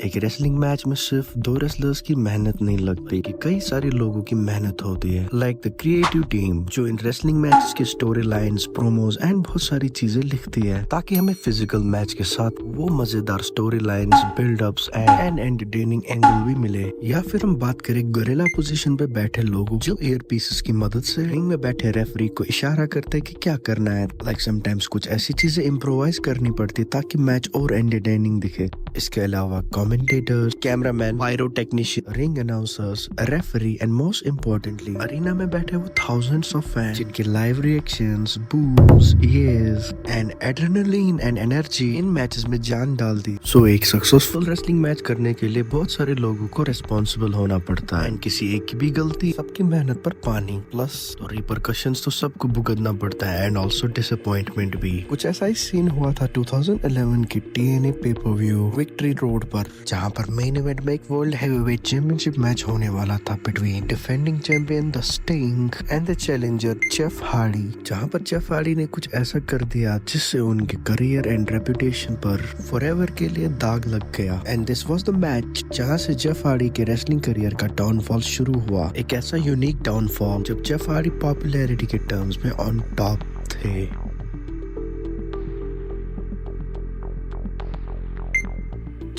एक wrestling match में सिर्फ दो रेसलर्स की मेहनत नहीं लगती कि कई सारे लोगों की मेहनत होती है। लाइक द क्रिएटिव टीम जो इन रेसलिंग मैचेस के स्टोरी लाइंस, प्रोमोज एंड बहुत सारी चीजें लिखती है ताकि हमें फिजिकल मैच के साथ वो मजेदार story lines, buildups and entertaining angle भी मिले। या फिर हम बात करें गोरिल्ला पोजीशन पे बैठे लोगों जो एयर पीसेस की मदद से रिंग में बैठे रेफरी को इशारा करते कि क्या करना है। लाइक समटाइम्स कुछ ऐसी चीजें इम्प्रोवाइज करनी पड़ती ताकि मैच और एंटरटेनिंग दिखे। इसके अलावा commentators, cameraman, pyro technician, ring announcers, referee and most importantly arena में बैठे वो थाउजेंड्स ऑफ फैंस जिनके live reactions, boos, yes and adrenaline and energy in matches में जान डाल दी। सो एक सक्सेसफुल रेसलिंग मैच करने के लिए बहुत सारे लोगों को रिस्पॉन्सिबल होना पड़ता है एंड किसी एक की भी गलती सबकी मेहनत पर पानी प्लस तो रिपरकशंस तो सबको भुगतना पड़ता है एंड ऑल्सो डिसअपॉइंटमेंट भी। कुछ ऐसा ही सीन हुआ था 2011 की TNA पे-पर-व्यू विक्ट्री रोड पर, जहां पर मेन इवेंट में एक वर्ल्ड हेवीवेट चैंपियनशिप मैच होने वाला था between defending champion the sting and the challenger Jeff Hardy, जहां पर जेफ हार्डी ने कुछ ऐसा कर दिया जिससे उनके करियर एंड रेपुटेशन पर फॉरएवर के लिए दाग लग गया। And this was the match जहां से जेफ हार्डी के रेसलिंग करियर का डाउनफॉल शुरू हुआ। एक ऐसा यूनिक डाउनफॉल जब जेफ हार्डी पॉपुलैरिटी के टर्म्स में ऑन टॉप थे।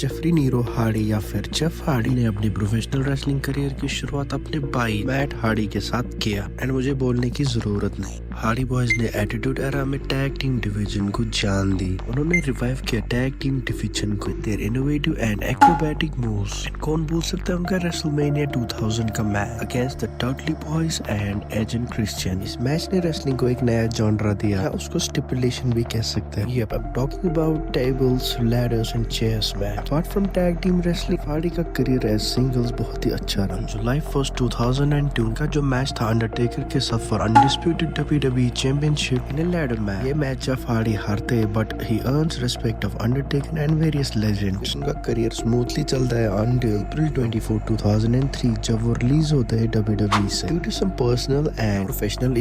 जेफरी नीरो हार्डी या फिर जेफ हार्डी ने अपनी प्रोफेशनल रेसलिंग करियर की शुरुआत अपने भाई मैट हार्डी के साथ किया एंड मुझे बोलने की जरूरत नहीं, हार्डी बॉयज ने एटीट्यूड एरा में टैग टीम डिवीजन को जान दी। उन्होंने रिवाइव किया टैग टीम डिवीजन को their innovative and acrobatic moves. कौन भूल सकता है उनका रेसलमेनिया 2000 का match against the Dudley Boyz and Edge and Christian. इस मैच ने रेसलिंग को एक नया जॉनरा दिया, या उसको स्टिपुलेशन भी कह सकते हैं। Yep, I'm talking about tables, ladders and chairs match. Apart from tag team wrestling, Hardy का करियर एज सिंगल्स बहुत ही अच्छा रहा। जुलाई 1st 2002 का जो मैच था अंडरटेकर के साथ for undisputed WWE championship in ladder match, ये मैच जेफ हार्डी हारते but he earns respect of Undertaker and various legends. उनका करियर स्मूथली चलता है until April 24, 2003 जब वो रिलीज होता है WWE से। Due to some personal and professional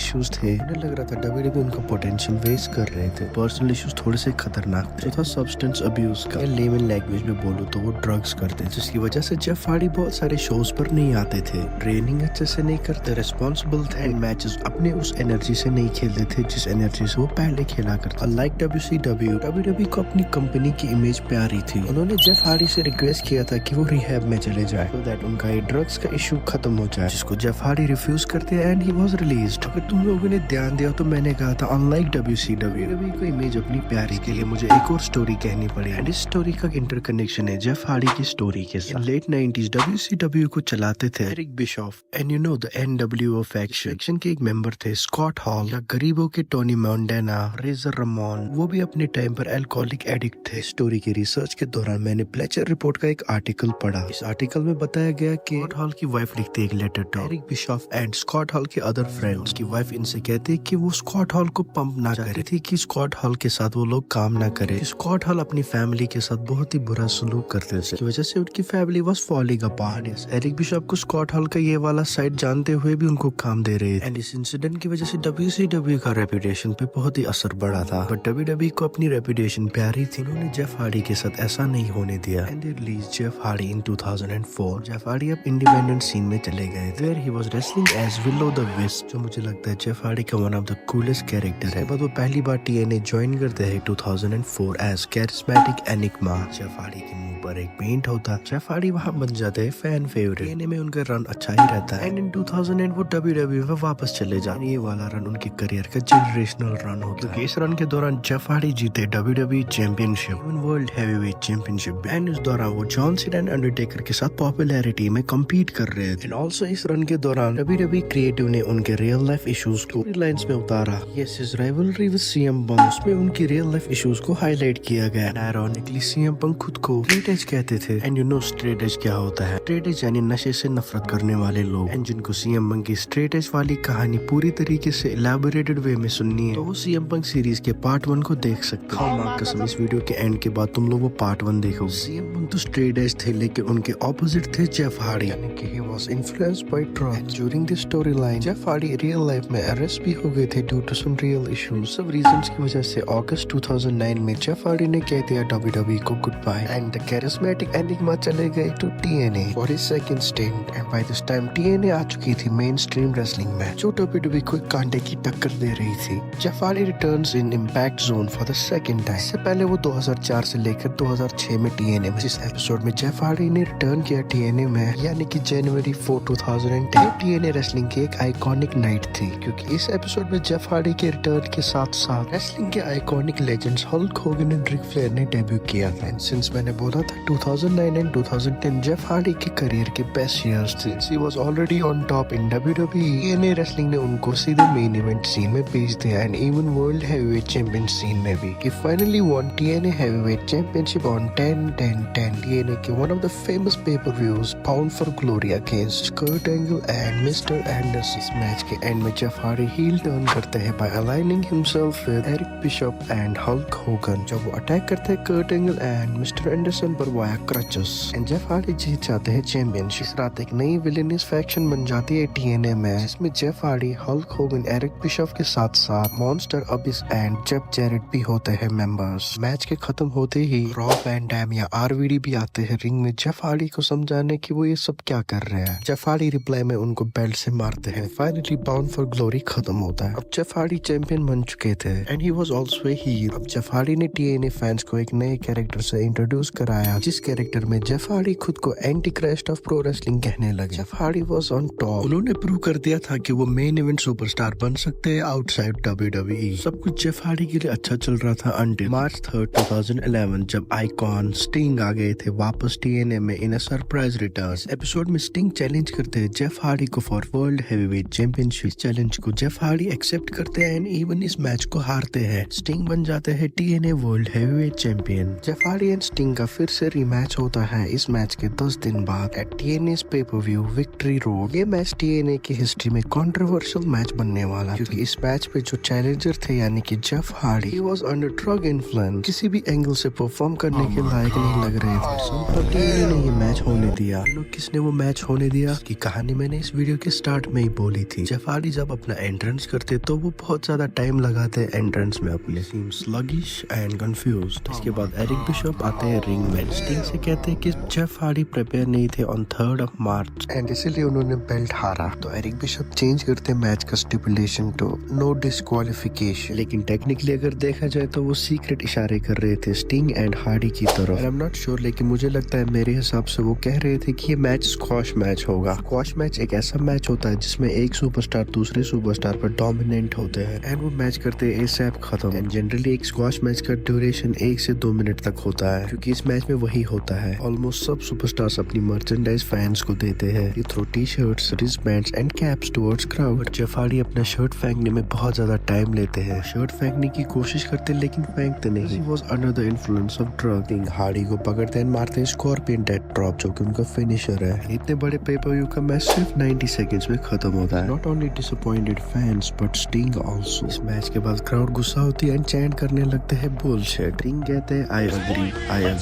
issues थे, उन्हें लग रहा था WWE उनका पोटेंशियल वेस्ट कर रहे थे। पर्सनल इश्यूज थोड़े से खतरनाक थे, जो था सब्सटेंस अब्यूज का। लेमन लैंग्वेज में बोलूं तो वो ड्रग्स करते, जिसकी वजह से जेफ हार्डी बहुत सारे शोज पर नहीं आते थे, ट्रेनिंग अच्छे से नहीं करते, रिस्पॉन्सिबल थे, मैचेस अपने उस एनर्जी से नहीं खेलते थे जिस एनर्जी से वो पहले खेला करता। लाइक WCW, WWE को अपनी कंपनी की इमेज प्यारी थी। उन्होंने जेफ हार्डी से रिक्वेस्ट किया था कि वो रिहैब में चले जाए so that उनका ये ड्रग्स का इशू खत्म हो जाए, जिसको जेफ हार्डी रिफ्यूज करते हैं एंड ही वाज रिलीज्ड। अगर तुम लोगों ने ध्यान दिया तो मैंने कहा था अनलाइक WWE को इमेज अपनी प्यारी के लिए मुझे एक और स्टोरी कहनी पड़ी एंड इस स्टोरी का इंटरकनेक्शन है जेफ हार्डी की स्टोरी के साथ। लेट 90s WCW को चलाते थे Eric Bischoff and you know the NWO faction के एक मेंबर थे स्कॉट हॉल, या गरीबों के टोनी मोंडेना, रेजर रमोन, वो भी अपने टाइम पर अल्कोहलिक एडिक्ट थे। स्टोरी की रिसर्च के दौरान मैंने प्लेचर रिपोर्ट का एक आर्टिकल पढ़ा। इस आर्टिकल में बताया गया कि स्कॉट हॉल की वाइफ लिखती है एक letter to Eric Bischoff and Scott Hall के अदर फ्रेंड्स। की वाइफ इनसे कहती है कि वो स्कॉट हॉल को पंप ना करे थी, कि स्कॉट हॉल के साथ वो लोग काम ना करे। स्कॉट हॉल अपनी फैमिली के साथ बहुत ही बुरा सलूक करते थे, की वजह से उनकी family was falling apart. Eric Bischoff को स्कॉट हॉल का ये वाला साइड जानते हुए भी उनको काम दे रहे थे एंड इस इंसिडेंट की वजह से WCW का रेपुटेशन पे बहुत ही असर पड़ा था। बट WWE को अपनी रेपुटेशन प्यारी थी, उन्होंने जेफ हार्डी के साथ ऐसा नहीं होने दिया and they release Jeff Hardy in 2004। Jeff Hardy अब इंडिपेंडेंट सीन में चले गए where he was wrestling as Willow the Wisp, जो मुझे लगता है जेफ हार्डी का one of the coolest character है। वो पहली बार TNA ज्वाइन करते हैं 2004 as charismatic enigma. Jeff Hardy के मुंह पर एक पेंट होता, जेफ हार्डी वहां बन जाते हैं फैन फेवरेट। TNA में उनका रन अच्छा ही रहता है एंड इन 2008 वो WWE में वापस चले जाते। ये वाला रन उनके करियर का जनरेशनल रन होता है। इस रन के दौरान जेफ हार्डी जीते WWE championship, world heavyweight championship and इस दौरान वो जॉन सीना एंड अंडरटेकर के साथ पॉपुलैरिटी में कम्पीट कर रहे थे। एंड ऑल्सो इस रन के दौरान WWE क्रिएटिव ने उनके रियल लाइफ इश्यूज को लाइंस में उतारा। यस, इस राइवलरी विद CM Punk, उसमें उनकी रियल लाइफ इश्यूज को हाईलाइट किया गया। आयरॉनिकली CM Punk खुद को स्ट्रेट एज कहते थे and you know straight edge क्या होता है। स्ट्रेट एज यानी नशे से नफरत करने वाले लोग एंड जिनको CM Punk की स्ट्रेट एज वाली कहानी पूरी तरीके से इलैबोरेटेड वे में सुननी है तो वो CM Punk सीरीज के पार्ट 1 को देख सकते हो। मां कसम, इस वीडियो के एंड के बाद तुम लोग वो पार्ट 1 देखो। CM Punk तो स्ट्रेट एज थे लेकिन उनके ऑपोजिट थे जेफ हार्डी, यानी कि he was influenced by drugs. During this storyline, Jeff Hardy real life में अरेस्ट भी हो गए थे due to some real issues। सब रीजंस की वजह से अगस्त 2009 में जेफ हार्डी ने कह दिया WWE को goodbye and the charismatic enigma चले गए to TNA for his second stint and by this time TNA आ चुकी थी मेन स्ट्रीम रेसलिंग में जो WWE को कांटे की टक्कर दे रही थी। Jeff Hardy returns in impact zone for the second time. इससे पहले वो 2004 से लेकर 2006 में TNA में जिस एपिसोड में जेफ हार्डी ने रिटर्न किया TNA में यानी कि जनवरी 4, 2010 TNA रेसलिंग की एक आइकॉनिक नाइट थी क्योंकि इस एपिसोड में जेफ हार्डी के रिटर्न के साथ साथ रेसलिंग के iconic legends Hulk Hogan and Ric Flair ने डेब्यू किया था। सिंस मैंने बोला था 2009 एंड 2010 जेफ हार्डी के करियर के बेस्ट इयर्स थे। He was already on top in WWE। TNA wrestling ने उनको सीधे मेन इवेंट सीन में भेज दिया and even world heavyweight champion scene में भी। He finally won TNA heavyweight championship on 10-10-10 TNA के one of the famous pay-per-views Bound for Glory against Kurt Angle and Mr. Anderson। इस match के and में Jeff Hardy heel turn करते हैं by aligning himself with Eric Bischoff and Hulk Hogan। जब वो attack करते हैं Kurt Angle and Mr. Anderson पर via crutches and Jeff Hardy जीत जाते हैं चैंपियनशिप। इस रात एक नई विलेनियस फैक्शन बन जाती है TNA में जिसमें Jeff Hardy, Hulk Hogan, Eric Bischoff के साथ साथ Monster Abyss and Jeff Jarrett भी होते हैं मेंबर्स। मैच के खत्म होते ही रॉब वैन डैम या RVD भी आते हैं रिंग में जेफ हार्डी को समझाने कि वो ये सब क्या कर रहे हैं। जेफ हार्डी रिप्लाई में उनको बेल्ट से मारते हैं। फाइनली बाउंड फॉर ग्लोरी खत्म होता है। अब जेफ हार्डी चैंपियन बन चुके थे and he was also a heel. अब जेफ हार्डी ने TNA फैंस को एक नए कैरेक्टर से इंट्रोड्यूस कराया जिस कैरेक्टर में जेफ हार्डी खुद को anti Christ of pro wrestling कहने लगे। Jeff Hardy was on top. उन्होंने प्रूव कर दिया था कि वो मेन इवेंट सुपरस्टार बन सकते हैं आउटसाइड WWE। सब कुछ जेफ हार्डी के लिए अच्छा चल रहा था अंटिल मार्च 3, 2011 जब आइकॉन स्टिंग आ गए थे वापस TNA में इन अ सरप्राइज रिटर्न। एपिसोड में स्टिंग चैलेंज करते हैं जेफ हार्डी को for world heavyweight championship. Challenge को जेफ हार्डी एक्सेप्ट करते हैं एंड इवन इस मैच को हारते हैं। स्टिंग बन जाते हैं TNA world heavyweight champion. Jeff Hardy and sting का फिर से रीमैच होता है इस मैच के 10 दिन बाद एट TNA's पे-per-view विक्ट्री रोड। ये मैच TNA की हिस्ट्री में कंट्रोवर्शियल मैच बनने वाला क्योंकि इस मैच पे जो चैलेंजर थे यानी कि Jeff Hardy he was under drug influence, किसी भी एंगल से परफॉर्म करने के लायक नहीं लग रहे थे। सो TNA ने ये मैच होने दिया। लोग किसने वो मैच होने दिया की कहानी मैंने इस वीडियो के स्टार्ट में ही बोली थी। जेफ हार्डी जब अपना एंट्रेंस करते तो वो बहुत ज्यादा टाइम लगाते एंट्रेंस में अपने, सीम स्लगिश एंड कंफ्यूज्ड। इसके बाद एरिक बिशॉप आते हैं रिंग में। स्टिंग से कहते हैं कि जेफ हार्डी प्रिपेयर नहीं थे ऑन 3 मार्च एंड इसीलिए उन्होंने बेल्ट हारा। तो एरिक बिशॉप चेंज करते मैच का स्टिपुलेशन टू नो डिस्क्वालिफिकेशन। लेकिन टेक्निकली अगर देखा जाए तो वो सीक्रेट इशारे कर रहे थे स्टिंग एंड हार्डी की तरफ। आई एम नॉट श्योर लेकिन मुझे लगता है मेरे हिसाब से वो कह रहे थे कि ये मैच स्क्वॉश मैच होगा। स्क्वॉश मैच एक ऐसा मैच होता है जिसमें एक सुपरस्टार दूसरे सुपरस्टार पर डोमिनेंट होते हैं एंड वो मैच करते एसएप खत्म। एंड जनरली एक स्क्वॉश मैच का ड्यूरेशन 1 से 2 मिनट तक होता है क्योंकि इस मैच में वही होता है। ऑलमोस्ट सब सुपरस्टार्स अपनी मर्चेंडाइज फैंस को देते हैं through T shirts, wristbands and caps towards crowd. Jeff Hardy अपना शर्ट फेंकने में बहुत ज्यादा टाइम लेते हैं। शर्ट फेंकने की कोशिश करते लेकिन फेंकते नहीं। He was under the influence of drug। Hardy को पकड़ते हैं मारते हैं स्कॉर्पियन डेथ ड्रॉप जो कि उनका फिनिशर है। इतने बड़े पे-per-view का मैच सिर्फ 90 सेकंड्स में खत्म होता है। Not only disappointed fans but sting also. इस मैच के बाद क्राउड गुस्सा होती है एंड चैंट करने लगते हैं बुलशिट। स्टिंग कहते हैं आई एग्री।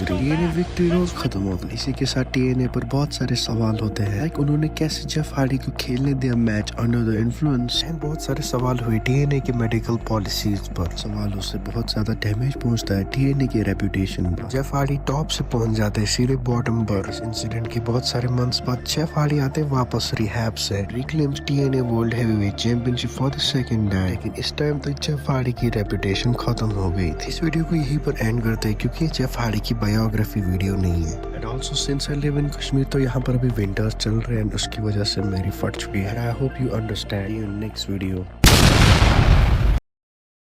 TNA विक्ट्री रोज खत्म होता है। इसी के साथ TNA पर बहुत सारे सवाल होते हैं लाइक उन्होंने कैसे जेफ हार्डी को खेलने दिया match under the influence and बहुत सारे सवाल हुए TNA के मेडिकल पॉलिसीज पर। सवालों से बहुत ज्यादा डैमेज पहुंचता है TNA की रेपुटेशन पर। जेफ हार्डी टॉप से पहुंच जाते हैं सीधे बॉटम पर। इस इंसिडेंट के बहुत सारे मंथ्स बाद जेफ हार्डी आते वापस रिहैब से, रिक्लेम्स TNA world heavyweight championship for the second time. लेकिन इस टाइम तक जेफ हार्डी की रेपुटेशन खत्म हो गई थी। इस वीडियो को यहीं पर एंड करते हैं क्योंकि जेफ हार्डी की बायोग्राफी वीडियो नहीं है। And also since I live in Kashmir तो यहाँ पर अभी विंटर्स चल रहे हैं उसकी वजह से मेरी फट चुकी है। I hope you understand in next video.